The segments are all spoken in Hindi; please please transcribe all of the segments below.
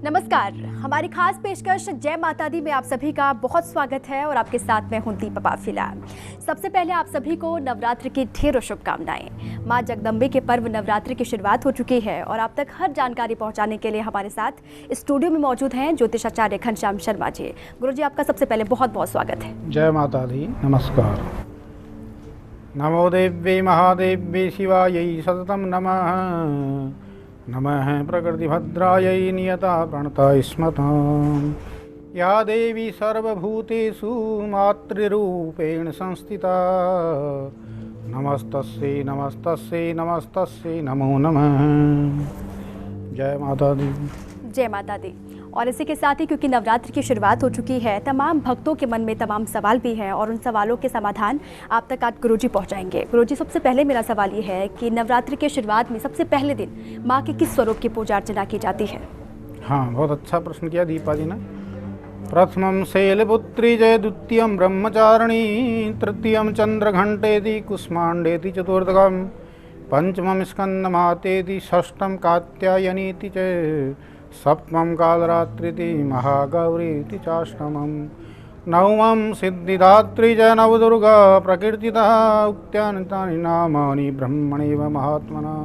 नमस्कार। हमारी खास पेशकश जय माता दी में आप सभी का बहुत स्वागत है और आपके साथ मैं हूं दीपा पाफिला। सबसे पहले आप सभी को नवरात्र की ढेरों शुभकामनाएं। मां जगदम्बे के पर्व नवरात्र की शुरुआत हो चुकी है और आप तक हर जानकारी पहुंचाने के लिए हमारे साथ स्टूडियो में मौजूद हैं ज्योतिषाचार्य घनश्याम शर्मा जी। गुरुजी, आपका सबसे पहले बहुत बहुत स्वागत है। जय माता दी, नमस्कार। नमो देव्यै महादेव्यै शिवायै सततं नमः। नमः प्रकृतिभद्रायै नियता प्रणता स्मतां। या देवी सर्वभूतेषु मातृरूपेण संस्थिता। नमस्तस्यै नमस्तस्यै नमस्तस्यै नमो नमः। जय माता दी। जय माता दी। और इसी के साथ ही क्योंकि नवरात्र की शुरुआत हो चुकी है, तमाम भक्तों के मन में तमाम सवाल भी हैं और उन सवालों के समाधान आप तक आज गुरुजी पहुंचाएंगे। गुरुजी, सबसे पहले मेरा सवाल ये है कि नवरात्र के शुरुआत में सबसे पहले दिन माँ के किस स्वरूप की पूजा अर्चना की जाती है? हाँ, बहुत अच्छा प्रश्न किया दीपा जी ने। प्रथमं शैलपुत्री जय, द्वितीयं ब्रह्मचारिणी, तृतीयं चंद्रघंटेति, कुष्मांडेति चतुर्थकं, पंचमं स्कंदमातेति, षष्ठं कात्यायनीति च, सप्तमं कालरात्रिति, महागौरीति चाष्टमं, नवमं सिद्धिदात्री च, नवदुर्गा प्रकीर्तिता, उक्त्यानि तानि नामानि ब्रह्मणैव महात्मना।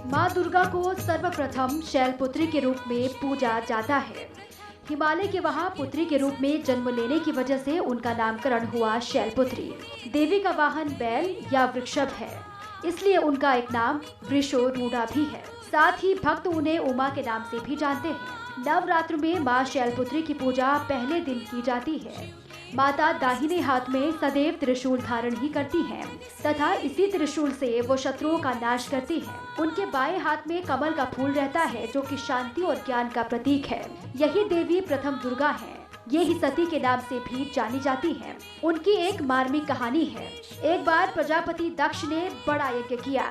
माँ दुर्गा को सर्वप्रथम शैलपुत्री के रूप में पूजा जाता है। हिमालय के वहाँ पुत्री के रूप में जन्म लेने की वजह से उनका नामकरण हुआ शैलपुत्री। देवी का वाहन बैल या वृषभ है, इसलिए उनका एक नाम वृषोरूढ़ा भी है। साथ ही भक्त उन्हें उमा के नाम से भी जानते हैं। नवरात्र में माँ शैलपुत्री की पूजा पहले दिन की जाती है। माता दाहिने हाथ में सदैव त्रिशूल धारण ही करती हैं तथा इसी त्रिशूल से वो शत्रुओं का नाश करती हैं। उनके बाएं हाथ में कमल का फूल रहता है जो कि शांति और ज्ञान का प्रतीक है। यही देवी प्रथम दुर्गा है। ये ही सती के नाम से भी जानी जाती हैं। उनकी एक मार्मिक कहानी है। एक बार प्रजापति दक्ष ने बड़ा यज्ञ किया।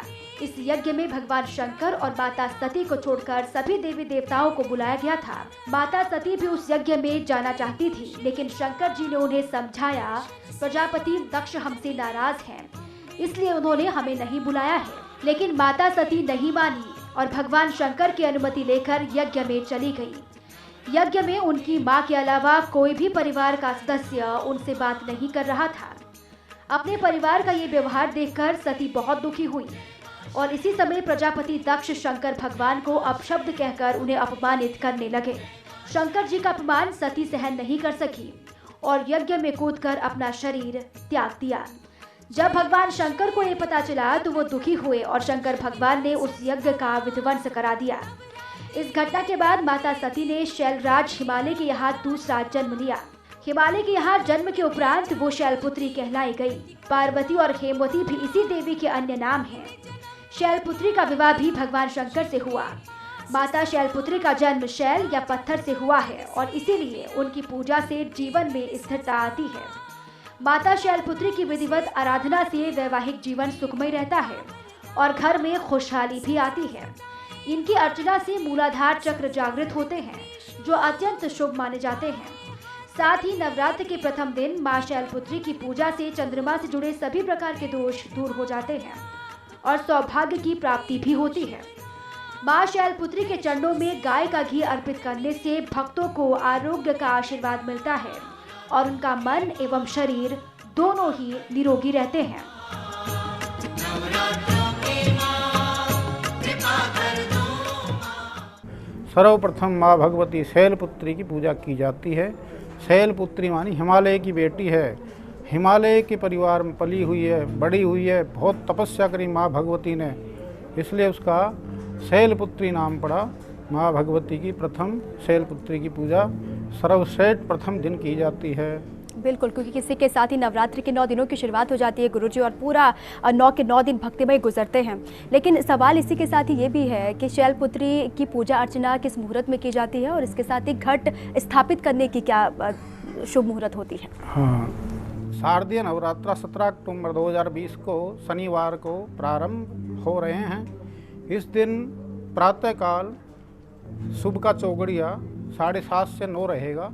इस यज्ञ में भगवान शंकर और माता सती को छोड़कर सभी देवी देवताओं को बुलाया गया था। माता सती भी उस यज्ञ में जाना चाहती थी, लेकिन शंकर जी ने उन्हें समझाया, प्रजापति दक्ष हमसे नाराज हैं, इसलिए उन्होंने हमें नहीं बुलाया है। लेकिन माता सती नहीं मानी और भगवान शंकर की अनुमति लेकर यज्ञ में चली गई। यज्ञ में उनकी माँ के अलावा कोई भी परिवार का सदस्य उनसे बात नहीं कर रहा था। अपने परिवार का ये व्यवहार देखकर सती बहुत दुखी हुई और इसी समय प्रजापति दक्ष शंकर भगवान को अपशब्द कहकर उन्हें अपमानित करने लगे। शंकर जी का अपमान सती सहन नहीं कर सकी और यज्ञ में कूदकर अपना शरीर त्याग दिया। जब भगवान शंकर को ये पता चला तो वो दुखी हुए और शंकर भगवान ने उस यज्ञ का विध्वंस करा दिया। इस घटना के बाद माता सती ने शैलराज हिमालय के यहाँ दूसरा जन्म लिया। हिमालय के यहाँ जन्म के उपरांत वो शैलपुत्री कहलाई गई। पार्वती और हेमवती भी इसी देवी के अन्य नाम हैं। शैलपुत्री का विवाह भी भगवान शंकर से हुआ। माता शैलपुत्री का जन्म शैल या पत्थर से हुआ है और इसीलिए उनकी पूजा से जीवन में स्थिरता आती है। माता शैलपुत्री की विधिवत आराधना से वैवाहिक जीवन सुखमय रहता है और घर में खुशहाली भी आती है। इनकी अर्चना से मूलाधार चक्र जागृत होते हैं, जो अत्यंत शुभ माने जाते हैं। साथ ही नवरात्र के प्रथम दिन माँ शैलपुत्री की पूजा से चंद्रमा से जुड़े सभी प्रकार के दोष दूर हो जाते हैं और सौभाग्य की प्राप्ति भी होती है। माँ शैलपुत्री के चरणों में गाय का घी अर्पित करने से भक्तों को आरोग्य का आशीर्वाद मिलता है और उनका मन एवं शरीर दोनों ही निरोगी रहते हैं। सर्वप्रथम माँ भगवती शैलपुत्री की पूजा की जाती है। शैलपुत्री मानी हिमालय की बेटी है। हिमालय के परिवार में पली हुई है, बड़ी हुई है। बहुत तपस्या करी माँ भगवती ने, इसलिए उसका शैलपुत्री नाम पड़ा। माँ भगवती की प्रथम शैलपुत्री की पूजा सर्वश्रेष्ठ प्रथम दिन की जाती है। बिल्कुल, क्योंकि किसी के साथ ही नवरात्रि के 9 दिनों की शुरुआत हो जाती है गुरुजी और पूरा 9 के 9 दिन भक्तिमय गुजरते हैं। लेकिन सवाल इसी के साथ ही ये भी है कि शैलपुत्री की पूजा अर्चना किस मुहूर्त में की जाती है और इसके साथ ही घट स्थापित करने की क्या शुभ मुहूर्त होती है? हाँ, शारदीय नवरात्रा 17 अक्टूबर 2020 को शनिवार को प्रारंभ हो रहे हैं। इस दिन प्रातःकाल शुभ का चौगड़िया 7:30 से 9 रहेगा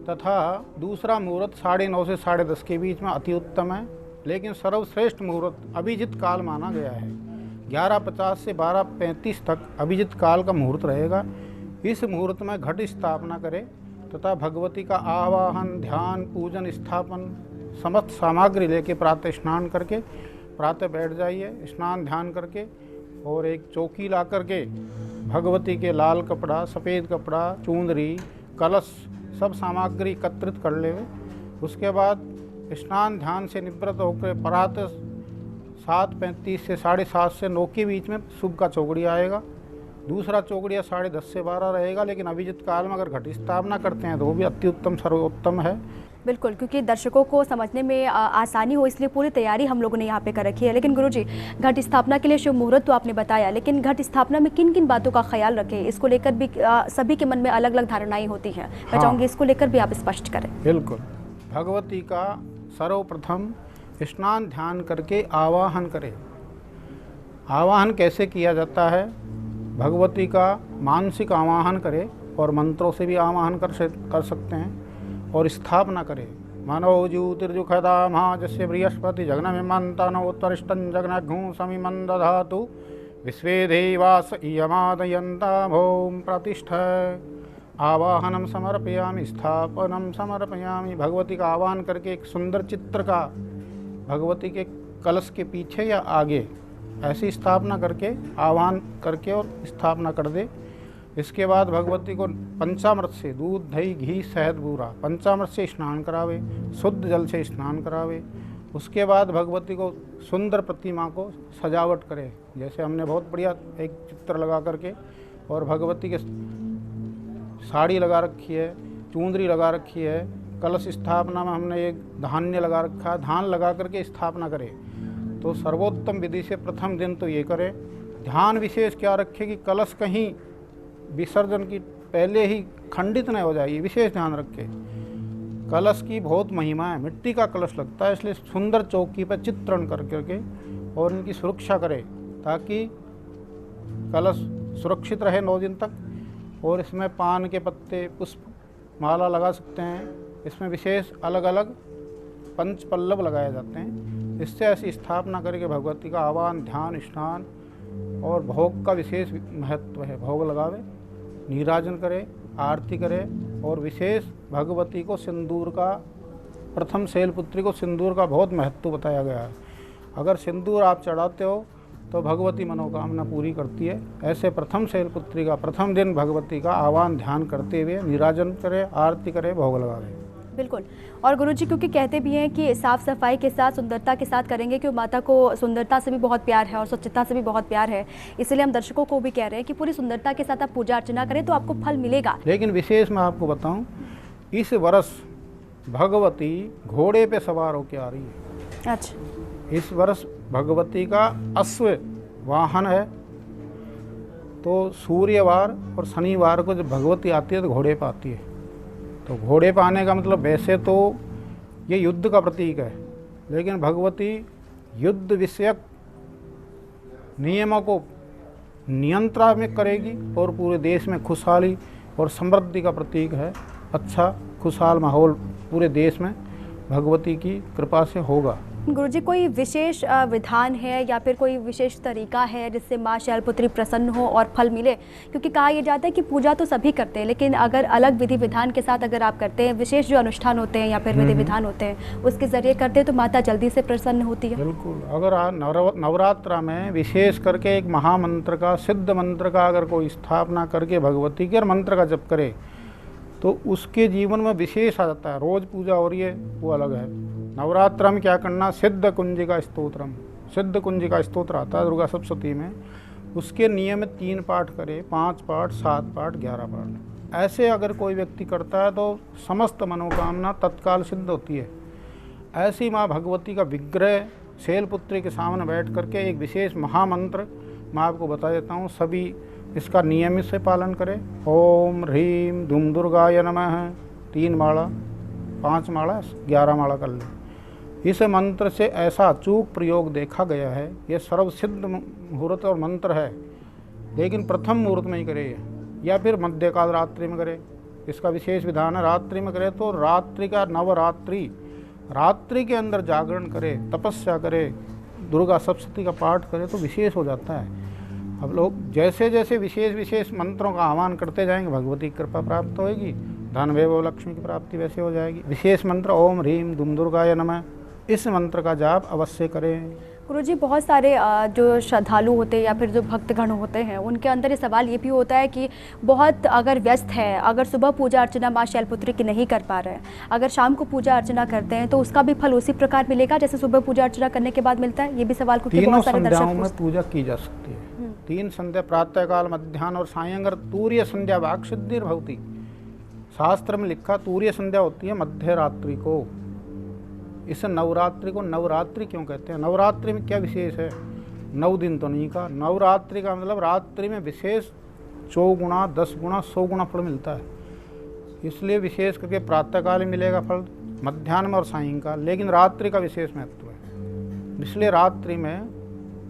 तथा दूसरा मुहूर्त 9:30 से 10:30 के बीच में अति उत्तम है, लेकिन सर्वश्रेष्ठ मुहूर्त अभिजित काल माना गया है। 11:50 से 12:35 तक अभिजित काल का मुहूर्त रहेगा। इस मुहूर्त में घट स्थापना करें तथा भगवती का आवाहन, ध्यान, पूजन, स्थापन समस्त सामग्री लेके प्रातः स्नान करके प्रातः बैठ जाइए, स्नान ध्यान करके, और एक चौकी ला करके भगवती के लाल कपड़ा, सफ़ेद कपड़ा, चुंदरी, कलश सब सामग्री एकत्रित कर ले। उसके बाद स्नान ध्यान से निवृत्त होकर प्रातः 7:35 से 7:30 से 9 के बीच में शुभ का चौगड़िया आएगा। दूसरा चौगड़िया 10:30 से 12 रहेगा, लेकिन अभिजित काल में अगर घट स्थापना करते हैं तो वो भी अति उत्तम सर्वोत्तम है। बिल्कुल, क्योंकि दर्शकों को समझने में आसानी हो इसलिए पूरी तैयारी हम लोगों ने यहाँ पे कर रखी है। लेकिन गुरुजी, घट स्थापना के लिए शुभ मुहूर्त तो आपने बताया, लेकिन घट स्थापना में किन किन बातों का ख्याल रखें, इसको लेकर भी सभी के मन में अलग अलग धारणाएं होती हैं। मैं चाहूँगी इसको लेकर भी आप स्पष्ट करें। बिल्कुल, भगवती का सर्वप्रथम स्नान ध्यान करके आवाहन करें। आवाहन कैसे किया जाता है? भगवती का मानसिक आवाहन करें और मंत्रों से भी आवाहन कर सकते हैं, और स्थापना करें। मानो ज्योतिर्जुखदा जस्य बृहस्पति जगन मंतन उत्तरिष्टं जगनघूं समिमं दधातु विश्वे देवास इयमादयन्ता भौम प्रतिष्ठ। आवाहनम समर्पयामि, स्थापनम समर्पयामि। भगवती का आवाहन करके एक सुंदर चित्र का भगवती के कलश के पीछे या आगे ऐसी स्थापना करके आवाहन करके और स्थापना कर दे। इसके बाद भगवती को पंचामृत से दूध, दही, घी, शहद, बूरा पंचामृत से स्नान करावे, शुद्ध जल से स्नान करावे। उसके बाद भगवती को सुंदर प्रतिमा को सजावट करे, जैसे हमने बहुत बढ़िया एक चित्र लगा करके, और भगवती के साड़ी लगा रखी है, चुंदरी लगा रखी है। कलश स्थापना में हमने एक धान्य लगा रखा है, धान लगा करके स्थापना करे। तो सर्वोत्तम विधि से प्रथम दिन तो ये करें। ध्यान विशेष क्या रखें कि कलश कहीं विसर्जन की पहले ही खंडित न हो जाए, ये विशेष ध्यान रखें। कलश की बहुत महिमा है, मिट्टी का कलश लगता है, इसलिए सुंदर चौकी पर चित्रण कर करके और इनकी सुरक्षा करें ताकि कलश सुरक्षित रहे 9 दिन तक। और इसमें पान के पत्ते, पुष्प, माला लगा सकते हैं। इसमें विशेष अलग अलग पंच पल्लव लगाए जाते हैं। इससे ऐसी स्थापना करके भगवती का आवाहन, ध्यान, स्नान और भोग का विशेष महत्व है। भोग लगावे, नीराजन करे, आरती करे, और विशेष भगवती को सिंदूर का, प्रथम शैलपुत्री को सिंदूर का बहुत महत्व बताया गया है। अगर सिंदूर आप चढ़ाते हो तो भगवती मनोकामना पूरी करती है। ऐसे प्रथम शैलपुत्री का प्रथम दिन भगवती का आह्वान ध्यान करते हुए निराजन करे, आरती करे, भोग लगावे। बिल्कुल। और गुरुजी, क्योंकि कहते भी हैं कि साफ़ सफाई के साथ, सुंदरता के साथ करेंगे, क्योंकि माता को सुंदरता से भी बहुत प्यार है और स्वच्छता से भी बहुत प्यार है। इसलिए हम दर्शकों को भी कह रहे हैं कि पूरी सुंदरता के साथ आप पूजा अर्चना करें तो आपको फल मिलेगा। लेकिन विशेष मैं आपको बताऊं, इस वर्ष भगवती घोड़े पे सवार होकर आ रही है। अच्छा। इस वर्ष भगवती का अश्व वाहन है। तो सूर्यवार और शनिवार को जब भगवती आती है तो घोड़े पर आती है। तो घोड़े पर आने का मतलब वैसे तो ये युद्ध का प्रतीक है, लेकिन भगवती युद्ध विषयक नियमों को नियंत्रण में करेगी और पूरे देश में खुशहाली और समृद्धि का प्रतीक है। अच्छा खुशहाल माहौल पूरे देश में भगवती की कृपा से होगा। गुरुजी, कोई विशेष विधान है या फिर कोई विशेष तरीका है जिससे माँ शैलपुत्री प्रसन्न हो और फल मिले? क्योंकि कहा यह जाता है कि पूजा तो सभी करते हैं, लेकिन अगर अलग विधि विधान के साथ अगर आप करते हैं, विशेष जो अनुष्ठान होते हैं या फिर विधि विधान होते हैं उसके जरिए करते हैं तो माता जल्दी से प्रसन्न होती है। बिल्कुल। अगर नवरात्रा में विशेष करके एक महामंत्र का, सिद्ध मंत्र का अगर कोई स्थापना करके भगवती के मंत्र का जप करे तो उसके जीवन में विशेष आ जाता है। रोज़ पूजा हो रही है वो अलग है। नवरात्र में क्या करना, सिद्ध कुंजिका स्तोत्रम, सिद्ध कुंजिका स्तोत्र आता है दुर्गा सप्तशती में, उसके नियमित 3 पाठ करे, 5 पाठ, 7 पाठ, 11 पाठ। ऐसे अगर कोई व्यक्ति करता है तो समस्त मनोकामना तत्काल सिद्ध होती है। ऐसी माँ भगवती का विग्रह शैलपुत्री के सामने बैठ करके एक विशेष महामंत्र मैं आपको बता देता हूँ, सभी इसका नियमित से पालन करें। ओम ह्रीम धूम दुर्गाय नमः 3 माला, 5 माला, 11 माला कर लें। इस मंत्र से ऐसा अचूक प्रयोग देखा गया है, यह सर्वसिद्ध मुहूर्त और मंत्र है, लेकिन प्रथम मुहूर्त में ही करे या फिर मध्यकाल रात्रि में करे। इसका विशेष विधान है, रात्रि में करे तो रात्रि का नवरात्रि, रात्रि के अंदर जागरण करे, तपस्या करे, दुर्गा सप्तशती का पाठ करे तो विशेष हो जाता है। अब लोग जैसे जैसे विशेष मंत्रों का आह्वान करते जाएंगे, भगवती की कृपा प्राप्त होगी, धन वैभव लक्ष्मी की प्राप्ति वैसे हो जाएगी। विशेष मंत्र ओम ह्रीम दुम दुर्गाय नमः, इस मंत्र का जाप अवश्य करें। गुरुजी, बहुत सारे जो श्रद्धालु होते हैं या फिर जो भक्तगण होते हैं, उनके अंदर ये सवाल ये भी होता है कि बहुत अगर व्यस्त है, अगर सुबह पूजा अर्चना माँ शैलपुत्री की नहीं कर पा रहे हैं, अगर शाम को पूजा अर्चना करते हैं तो उसका भी फल उसी प्रकार मिलेगा जैसे सुबह पूजा अर्चना करने के बाद मिलता है? ये भी सवाल क्योंकि बहुत सारे दर्शक में पूजा की जा सकती है। 3 संध्या, प्रातः काल, मध्याह्न और सायंगर तूर्य संध्या वाक सिद्धिर भवति। शास्त्र में लिखा तूर्य संध्या होती है मध्य रात्रि को। इस नवरात्रि को नवरात्रि क्यों कहते हैं? नवरात्रि में क्या विशेष है? 9 दिन तो नहीं का, नवरात्रि का मतलब रात्रि में विशेष 4 गुना, 10 गुना, 100 गुना फल मिलता है। इसलिए विशेष करके प्रातःकाल मिलेगा फल, मध्याह्न में और सायंकाल, लेकिन रात्रि का विशेष महत्व है। इसलिए रात्रि में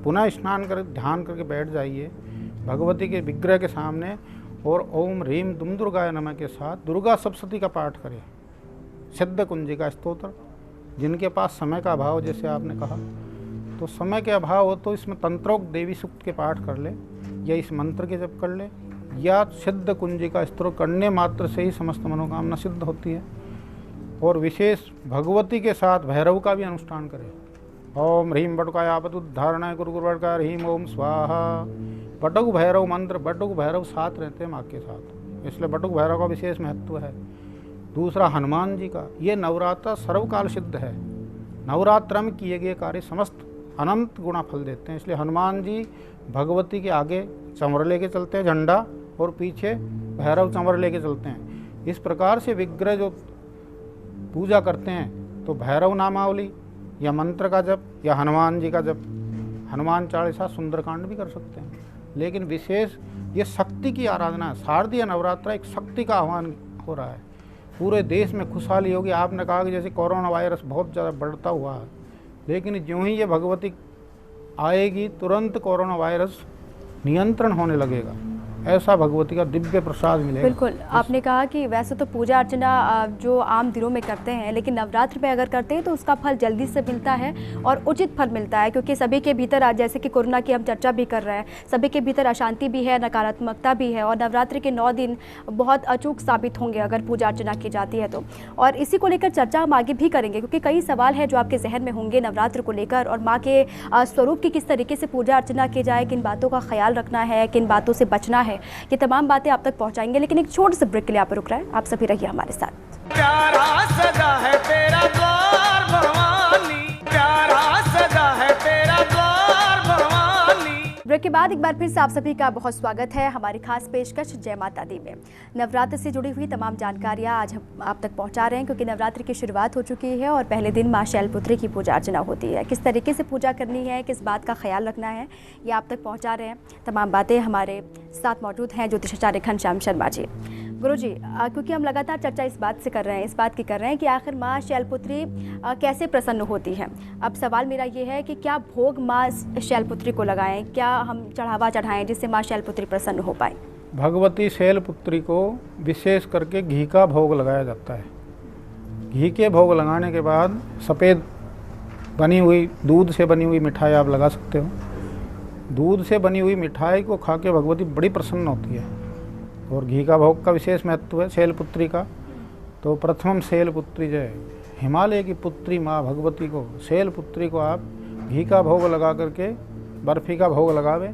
पुनः स्नान कर ध्यान करके बैठ जाइए भगवती के विग्रह के सामने और ओम ह्रीम दुम दुर्गाय नमः के साथ दुर्गा सप्तशती का पाठ करें, सिद्ध कुंजिका स्तोत्र। जिनके पास समय का अभाव, जैसे आपने कहा, तो समय के अभाव हो तो इसमें तंत्रोक्त देवी सूक्त के पाठ कर ले या इस मंत्र के जप कर ले या सिद्ध कुंजिका स्तोत्र करने मात्र से ही समस्त मनोकामना सिद्ध होती है। और विशेष भगवती के साथ भैरव का भी अनुष्ठान करें। ओम ह्रीम बटुकाय आपद उद्धारणाय गुरु गुरुवरकार ह्रीम ओम स्वाहा। बटुक भैरव मंत्र, बटुक भैरव साथ रहते हैं माँ के साथ, इसलिए बटुक भैरव का विशेष महत्व है। दूसरा हनुमान जी का, ये नवरात्र सर्वकाल सिद्ध है। नवरात्र में किए गए कार्य समस्त अनंत गुणा फल देते हैं, इसलिए हनुमान जी भगवती के आगे चंवर लेके चलते हैं झंडा और पीछे भैरव चंवर लेके चलते हैं। इस प्रकार से विग्रह जो पूजा करते हैं तो भैरव नामावली या मंत्र का जप या हनुमान जी का जप, हनुमान चालीसा, सुंदरकांड भी कर सकते हैं। लेकिन विशेष ये शक्ति की आराधना है। शारदीय नवरात्र एक शक्ति का आह्वान हो रहा है, पूरे देश में खुशहाली होगी। आपने कहा कि जैसे कोरोना वायरस बहुत ज़्यादा बढ़ता हुआ है, लेकिन ज्यों ही ये भगवती आएगी तुरंत कोरोना वायरस नियंत्रण होने लगेगा, ऐसा भगवती का दिव्य प्रसाद मिलेगा। बिल्कुल, आपने कहा कि वैसे तो पूजा अर्चना जो आम दिनों में करते हैं, लेकिन नवरात्र में अगर करते हैं तो उसका फल जल्दी से मिलता है और उचित फल मिलता है, क्योंकि सभी के भीतर आज जैसे कि कोरोना की हम चर्चा भी कर रहे हैं, सभी के भीतर अशांति भी है, नकारात्मकता भी है, और नवरात्रि के 9 दिन बहुत अचूक साबित होंगे अगर पूजा अर्चना की जाती है तो। और इसी को लेकर चर्चा हम आगे भी करेंगे, क्योंकि कई सवाल है जो आपके जहन में होंगे नवरात्र को लेकर, और माँ के स्वरूप की किस तरीके से पूजा अर्चना की जाए, किन बातों का ख्याल रखना है, किन बातों से बचना है, ये तमाम बातें आप तक पहुंचाएंगे। लेकिन एक छोटे से ब्रेक के लिए आप रुक रहे हैं, आप सभी रहिए हमारे साथ। प्यारा सजा है तेरा द्वार भवानी, प्यारा सजा है तेरा द्वार भवानी। ब्रेक के बाद एक बार फिर से आप सभी का बहुत स्वागत है हमारी खास पेशकश जय माता दी में। नवरात्र से जुड़ी हुई तमाम जानकारियां आज हम आप तक पहुंचा रहे हैं, क्योंकि नवरात्र की शुरुआत हो चुकी है और पहले दिन मां शैलपुत्री की पूजा अर्चना होती है। किस तरीके से पूजा करनी है, किस बात का ख्याल रखना है, ये आप तक पहुंचा रहे हैं। तमाम बातें हमारे साथ मौजूद हैं ज्योतिषाचार्य घनश्याम शर्मा जी। गुरु जी, क्योंकि हम लगातार चर्चा इस बात से कर रहे हैं, इस बात की कर रहे हैं कि आखिर माँ शैलपुत्री कैसे प्रसन्न होती है। अब सवाल मेरा ये है कि क्या भोग माँ शैलपुत्री को लगाएं, क्या हम चढ़ावा चढ़ाएं जिससे माँ शैलपुत्री प्रसन्न हो पाए? भगवती शैलपुत्री को विशेष करके घी का भोग लगाया जाता है। घी के भोग लगाने के बाद सफ़ेद बनी हुई दूध से बनी हुई मिठाई आप लगा सकते हो। दूध से बनी हुई मिठाई को खा के भगवती बड़ी प्रसन्न होती है। और घी का भोग का विशेष महत्व है शैलपुत्री का। तो प्रथम शैलपुत्री जय, हिमालय की पुत्री माँ भगवती को, शैलपुत्री को आप घी का भोग लगा करके बर्फ़ी का भोग लगावे।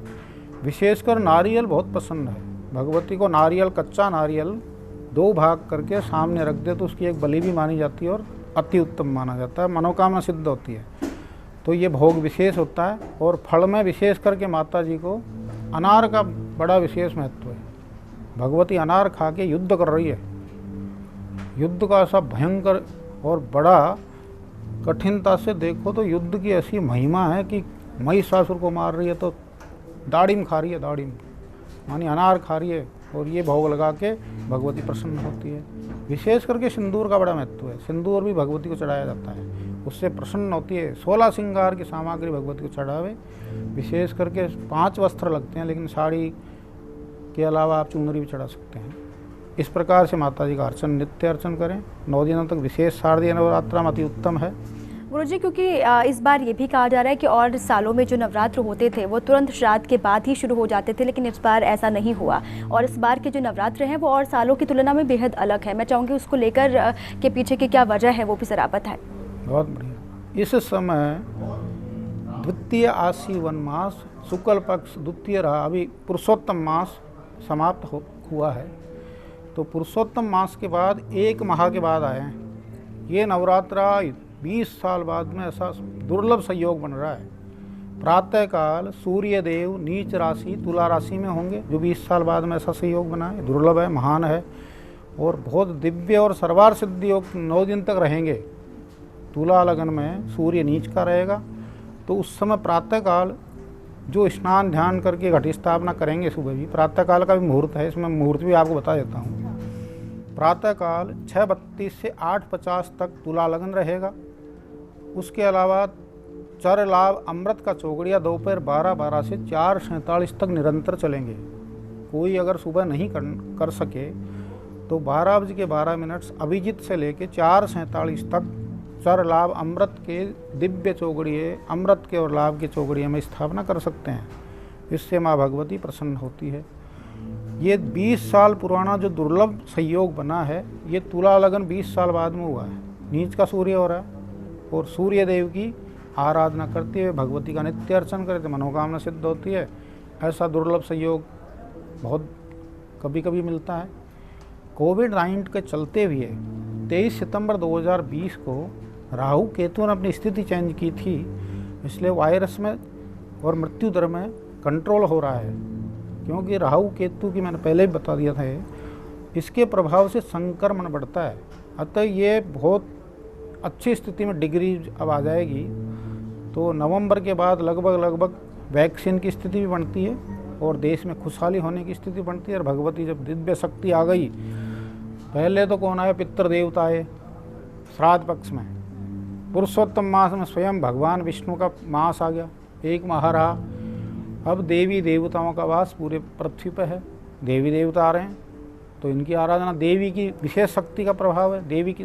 विशेषकर नारियल बहुत पसंद है भगवती को। नारियल, कच्चा नारियल 2 भाग करके सामने रख दे तो उसकी एक बलि भी मानी जाती है और अति उत्तम माना जाता है, मनोकामना सिद्ध होती है। तो ये भोग विशेष होता है। और फल में विशेष करके माता जी को अनार का बड़ा विशेष महत्व है। भगवती अनार खा के युद्ध कर रही है। युद्ध का ऐसा भयंकर और बड़ा कठिनता से देखो तो युद्ध की ऐसी महिमा है कि महिषासुर को मार रही है तो दाड़िम खा रही है, दाड़िम मानी अनार खा रही है, और ये भोग लगा के भगवती प्रसन्न होती है। विशेष करके सिंदूर का बड़ा महत्व है। सिंदूर भी भगवती को चढ़ाया जाता है। उससे प्रसन्न होती है। 16 श्रृंगार की सामग्री भगवती को चढ़ावे, विशेष करके 5 वस्त्र लगते हैं, लेकिन साड़ी के अलावा आप चुनरी भी चढ़ा सकते हैं। इस प्रकार से माता जी का अर्चन, नित्य अर्चन करें। 9 दिनों तक विशेष शारदीय नवरात्रा अति उत्तम है। गुरुजी, क्योंकि इस बार ये भी कहा जा रहा है कि और सालों में जो नवरात्र होते थे वो तुरंत श्राद्ध के बाद ही शुरू हो जाते थे, लेकिन इस बार ऐसा नहीं हुआ और इस बार के जो नवरात्र हैं वो और सालों की तुलना में बेहद अलग है। मैं चाहूँगी उसको लेकर के पीछे की क्या वजह है वो भी ज़रा बताएं। बहुत बढ़िया। इस समय द्वितीय आश्विन मास शुक्ल पक्ष द्वितीय रहा, अभी पुरुषोत्तम मास समाप्त हुआ है। तो पुरुषोत्तम मास के बाद 1 माह के बाद आए हैं। ये नवरात्रा 20 साल बाद में ऐसा दुर्लभ संयोग बन रहा है। प्रातःकाल सूर्य देव नीच राशि तुला राशि में होंगे, जो 20 साल बाद में ऐसा संयोग बना है। दुर्लभ है, महान है और बहुत दिव्य और सर्वार सिद्धि योग 9 दिन तक रहेंगे। तुला लगन में सूर्य नीच का रहेगा, तो उस समय प्रातःकाल जो स्नान ध्यान करके घट स्थापना करेंगे, सुबह भी प्रातःकाल का भी मुहूर्त है, इसमें मुहूर्त भी आपको बता देता हूँ। प्रातःकाल 6:32 से 8:50 तक तुला लगन रहेगा। उसके अलावा चर लाभ अमृत का चौगड़िया दोपहर 12:12 से 4:47 तक निरंतर चलेंगे। कोई अगर सुबह नहीं कर सके तो 12:12 अभिजित से लेके 4:47 तक चर लाभ अमृत के दिव्य चौगड़िए, अमृत के और लाभ के चौगड़िए में स्थापना कर सकते हैं। इससे माँ भगवती प्रसन्न होती है। ये 20 साल पुराना जो दुर्लभ संयोग बना है, ये तुला लगन 20 साल बाद में हुआ है। नीच का सूर्य हो रहा है और सूर्य देव की आराधना करते हुए भगवती का नित्य अर्चन करते मनोकामना सिद्ध होती है। ऐसा दुर्लभ संयोग बहुत कभी कभी मिलता है। कोविड-19 के चलते हुए 23 सितंबर 2020 को राहु केतु ने अपनी स्थिति चेंज की थी, इसलिए वायरस में और मृत्यु दर में कंट्रोल हो रहा है। क्योंकि राहु केतु की मैंने पहले भी बता दिया था, इसके प्रभाव से संक्रमण बढ़ता है। अतः ये बहुत अच्छी स्थिति में डिग्री अब आ जाएगी। तो नवंबर के बाद लगभग वैक्सीन की स्थिति भी बनती है और देश में खुशहाली होने की स्थिति बनती है। और भगवती जब दिव्य शक्ति आ गई, पहले तो कौन आए, पितृ देवता आए श्राद्ध पक्ष में। पुरुषोत्तम मास में स्वयं भगवान विष्णु का मास आ गया, 1 माह रहा। अब देवी देवताओं का वास पूरे पृथ्वी पर है। देवी देवता आ रहे हैं तो इनकी आराधना, देवी की विशेष शक्ति का प्रभाव है, देवी की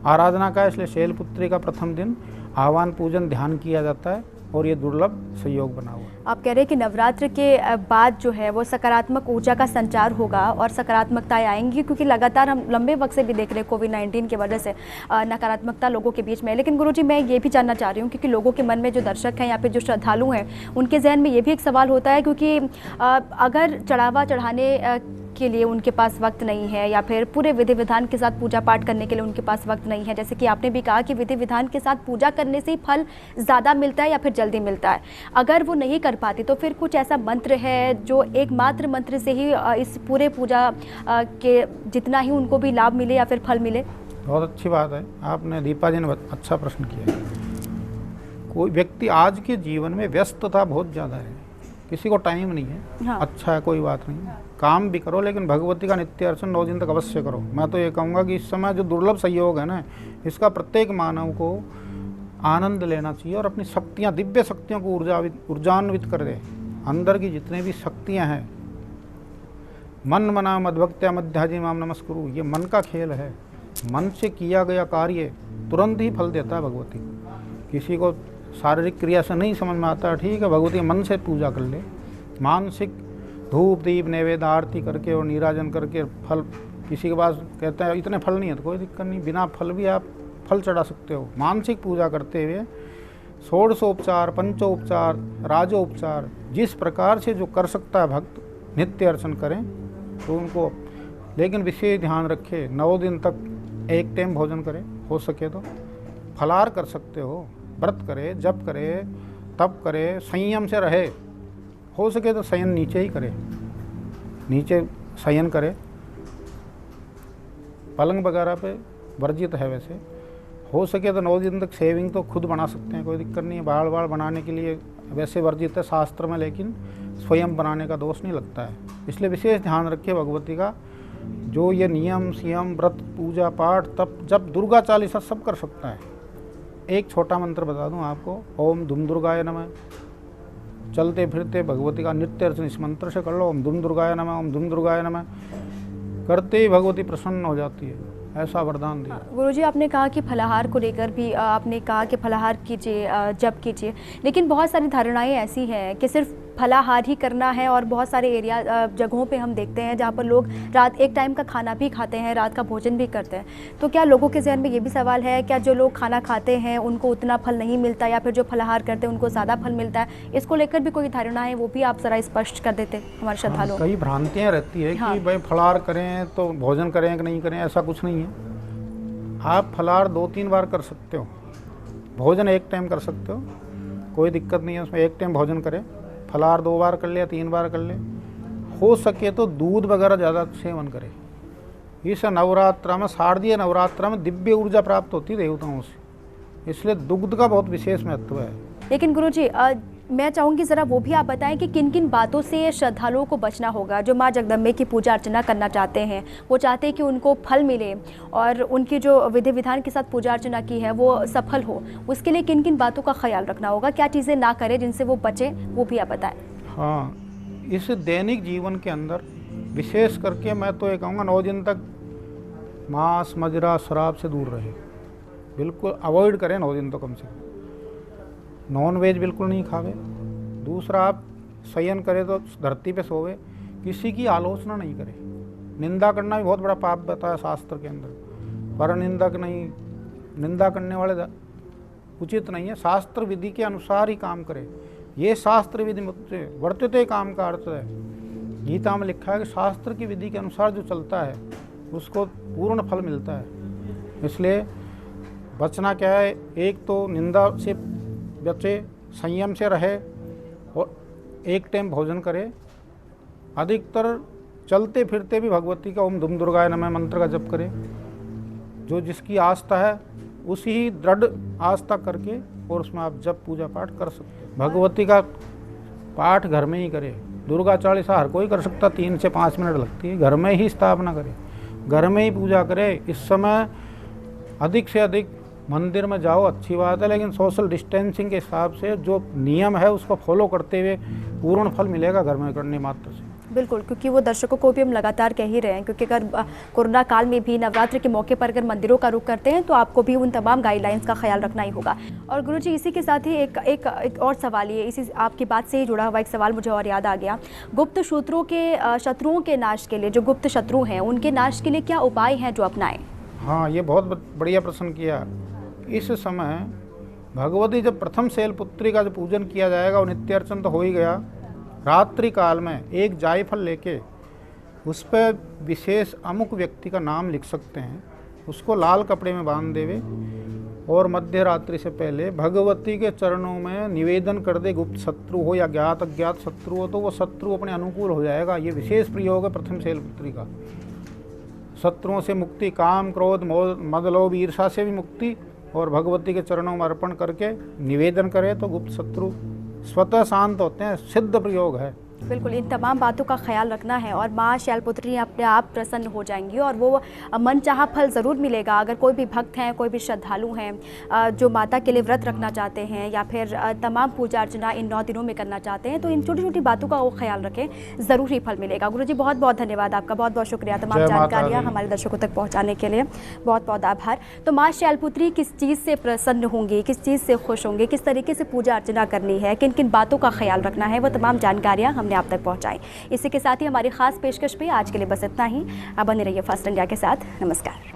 आराधना का, इसलिए शैलपुत्री का प्रथम दिन आह्वान पूजन ध्यान किया जाता है और ये दुर्लभ संयोग बना हुआ है। आप कह रहे हैं कि नवरात्र के बाद जो है वो सकारात्मक ऊर्जा का संचार होगा और सकारात्मकताएं आएंगी, क्योंकि लगातार हम लंबे वक्त से भी देख रहे हैं कोविड-19 की वजह से नकारात्मकता लोगों के बीच में है। लेकिन गुरुजी, मैं ये भी जानना चाह रही हूँ, क्योंकि लोगों के मन में जो दर्शक हैं या फिर जो श्रद्धालु हैं उनके जहन में ये भी एक सवाल होता है, क्योंकि अगर चढ़ावा चढ़ाने के लिए उनके पास वक्त नहीं है या फिर पूरे विधि विधान के साथ पूजा पाठ करने के लिए उनके पास वक्त नहीं है, जैसे कि आपने भी कहा कि विधि विधान के साथ पूजा करने से ही फल ज़्यादा मिलता है या फिर जल्दी मिलता है, अगर वो नहीं कर पाती तो फिर कुछ ऐसा मंत्र है जो एकमात्र मंत्र से ही इस पूरे पूजा के जितना ही उनको भी लाभ मिले या फिर फल मिले? बहुत अच्छी बात है, आपने दीपा जी ने अच्छा प्रश्न किया है। कोई व्यक्ति आज के जीवन में व्यस्तता बहुत ज़्यादा है, किसी को टाइम नहीं है। हाँ। अच्छा है, कोई बात नहीं, काम भी करो लेकिन भगवती का नित्य अर्चन 9 दिन तक अवश्य करो। मैं तो ये कहूँगा कि इस समय जो दुर्लभ संयोग है ना, इसका प्रत्येक मानव को आनंद लेना चाहिए और अपनी शक्तियाँ, दिव्य शक्तियों को ऊर्जान्वित कर दे। अंदर की जितने भी शक्तियाँ हैं, मन मना मद्भक्त्या मध्याजी माम नमस्कुरु, ये मन का खेल है। मन से किया गया कार्य तुरंत ही फल देता है भगवती। किसी को शारीरिक क्रिया से नहीं समझ में आता, ठीक है, भगवती मन से पूजा कर ले, मानसिक धूप दीप नैवेद्य आरती करके और नीराजन करके फल, किसी के पास कहते हैं इतने फल नहीं है तो कोई दिक्कत नहीं, बिना फल भी आप फल चढ़ा सकते हो। मानसिक पूजा करते हुए षोडशोपचार, पंचोपचार, राजोपचार, जिस प्रकार से जो कर सकता है भक्त नित्य अर्चन करें तो उनको, लेकिन विशेष ध्यान रखें 9 दिन तक एक टाइम भोजन करें, हो सके तो फलाहार कर सकते हो, व्रत करे, जप करे, तप करे, संयम से रहे, हो सके तो शयन नीचे ही करे, नीचे शयन करे, पलंग वगैरह पे वर्जित है। वैसे हो सके तो 9 दिन तक सेविंग तो खुद बना सकते हैं, कोई दिक्कत नहीं है। बाल बाल बनाने के लिए वैसे वर्जित है शास्त्र में, लेकिन स्वयं बनाने का दोष नहीं लगता है। इसलिए विशेष ध्यान रखिए भगवती का, जो ये नियम संयम व्रत पूजा पाठ तप जब दुर्गा चालीसा सब कर सकता है, एक छोटा मंत्र बता दूं आपको, ओम धूम दुर्गाय नमः। चलते फिरते भगवती का नित्य अर्चन इस मंत्र से कर लो, ओम धूम दुर्गाय नमः, ओम धूम दुर्गाय नमः। करते ही भगवती प्रसन्न हो जाती है, ऐसा वरदान दिया। गुरुजी, आपने कहा कि फलाहार को लेकर भी आपने कहा कि फलाहार कीजिए, जप कीजिए, लेकिन बहुत सारी धारणाएं ऐसी हैं कि सिर्फ फलाहार ही करना है और बहुत सारे एरिया जगहों पे हम देखते हैं जहाँ पर लोग रात एक टाइम का खाना भी खाते हैं, रात का भोजन भी करते हैं। तो क्या लोगों के जहन में ये भी सवाल है, क्या जो लोग खाना खाते हैं उनको उतना फल नहीं मिलता, या फिर जो फलाहार करते हैं उनको ज़्यादा फल मिलता है? इसको लेकर भी कोई धारणा है, वो भी आप ज़रा स्पष्ट कर देते हमारे श्रद्धालुओं। कई भ्रांतियाँ रहती है कि भाई फलाहार करें तो भोजन करें कि नहीं करें, ऐसा कुछ नहीं है। आप फलाहार 2-3 बार कर सकते हो, भोजन एक टाइम कर सकते हो, कोई दिक्कत नहीं है उसमें। एक टाइम भोजन करें, फलाहार 2 बार कर ले या 3 बार कर ले। हो सके तो दूध वगैरह ज़्यादा सेवन करें। इस नवरात्र में, शारदीय नवरात्र में दिव्य ऊर्जा प्राप्त होती है देवताओं से, इसलिए दुग्ध का बहुत विशेष महत्व है। लेकिन गुरुजी, मैं चाहूँगी ज़रा वो भी आप बताएं कि किन किन बातों से श्रद्धालुओं को बचना होगा जो माँ जगदम्बे की पूजा अर्चना करना चाहते हैं, वो चाहते हैं कि उनको फल मिले और उनकी जो विधि विधान के साथ पूजा अर्चना की है वो सफल हो। उसके लिए किन किन बातों का ख्याल रखना होगा, क्या चीज़ें ना करें जिनसे वो बचें, वो भी आप बताएं। हाँ, इस दैनिक जीवन के अंदर विशेष करके मैं तो ये कहूँगा 9 दिन तक मांस मदिरा शराब से दूर रहे, बिल्कुल अवॉइड करें 9 दिन तो कम से कम। नॉन वेज बिल्कुल नहीं खावे। दूसरा, आप शयन करें तो धरती पे सोवे, किसी की आलोचना नहीं करें। निंदा करना भी बहुत बड़ा पाप बताया शास्त्र के अंदर, पर निंदक नहीं, निंदा करने वाले उचित नहीं है। शास्त्र विधि के अनुसार ही काम करें। ये शास्त्र विधि वर्तते काम का अर्थ है। गीता में लिखा है कि शास्त्र की विधि के अनुसार जो चलता है उसको पूर्ण फल मिलता है। इसलिए बचना क्या है, एक तो निंदा से बचे, संयम से रहे और एक टाइम भोजन करे। अधिकतर चलते फिरते भी भगवती का ओम धूम दुर्गाय नमः मंत्र का जप करे। जो जिसकी आस्था है उसी ही दृढ़ आस्था करके और उसमें आप जप पूजा पाठ कर सकते हैं। भगवती का पाठ घर में ही करे। दुर्गा चालीसा हर कोई कर सकता, 3 से 5 मिनट लगती है। घर में ही स्थापना करे, घर में ही पूजा करे। इस समय अधिक से अधिक मंदिर में जाओ, अच्छी बात है, लेकिन सोशल डिस्टेंसिंग के हिसाब से जो नियम है उसको फॉलो करते हुए पूर्ण फल मिलेगा घर में करने मात्र से। बिल्कुल, क्योंकि वो दर्शकों को भी हम लगातार कह ही रहे हैं, क्योंकि अगर कोरोना काल में भी नवरात्र के मौके पर अगर मंदिरों का रुख करते हैं तो आपको भी उन तमाम गाइडलाइंस का ख्याल रखना ही होगा। और गुरुजी, इसी के साथ ही एक और सवाल, ये इसी आपकी बात से ही जुड़ा हुआ एक सवाल मुझे और याद आ गया। गुप्त शत्रुओं के नाश के लिए, जो गुप्त शत्रु हैं उनके नाश के लिए क्या उपाय हैं जो अपनाएं? हाँ, ये बहुत बढ़िया प्रश्न किया। इस समय भगवती जब प्रथम शैलपुत्री का जो पूजन किया जाएगा, वो नित्य अर्चन तो हो ही गया। रात्रि काल में एक जायफल लेके उस पर विशेष अमुक व्यक्ति का नाम लिख सकते हैं, उसको लाल कपड़े में बांध देवे और मध्य रात्रि से पहले भगवती के चरणों में निवेदन कर दे। गुप्त शत्रु हो या ज्ञात अज्ञात शत्रु हो तो वो शत्रु अपने अनुकूल हो जाएगा। ये विशेष प्रयोग है प्रथम शैलपुत्री का। शत्रुओं से मुक्ति, काम क्रोध मद लोभ ईर्षा से भी मुक्ति, और भगवती के चरणों में अर्पण करके निवेदन करें तो गुप्त शत्रु स्वतः शांत होते हैं। सिद्ध प्रयोग है। बिल्कुल, इन तमाम बातों का ख्याल रखना है और माँ शैलपुत्री अपने आप प्रसन्न हो जाएंगी और वो मनचाहा फल ज़रूर मिलेगा। अगर कोई भी भक्त हैं, कोई भी श्रद्धालु हैं जो माता के लिए व्रत रखना चाहते हैं या फिर तमाम पूजा अर्चना इन 9 दिनों में करना चाहते हैं, तो इन छोटी छोटी बातों का वो ख्याल रखें, ज़रूर ही फल मिलेगा। गुरुजी, बहुत बहुत धन्यवाद आपका, बहुत बहुत शुक्रिया तमाम जानकारियाँ हमारे दर्शकों तक पहुँचाने के लिए, बहुत बहुत आभार। तो माँ शैलपुत्री किस चीज़ से प्रसन्न होंगी, किस चीज़ से खुश होंगे, किस तरीके से पूजा अर्चना करनी है, किन किन बातों का ख्याल रखना है, वो तमाम जानकारियाँ हमने आप तक पहुंचाई। इसी के साथ ही हमारी खास पेशकश पे आज के लिए बस इतना ही। अब बने रहिए फास्ट इंडिया के साथ। नमस्कार।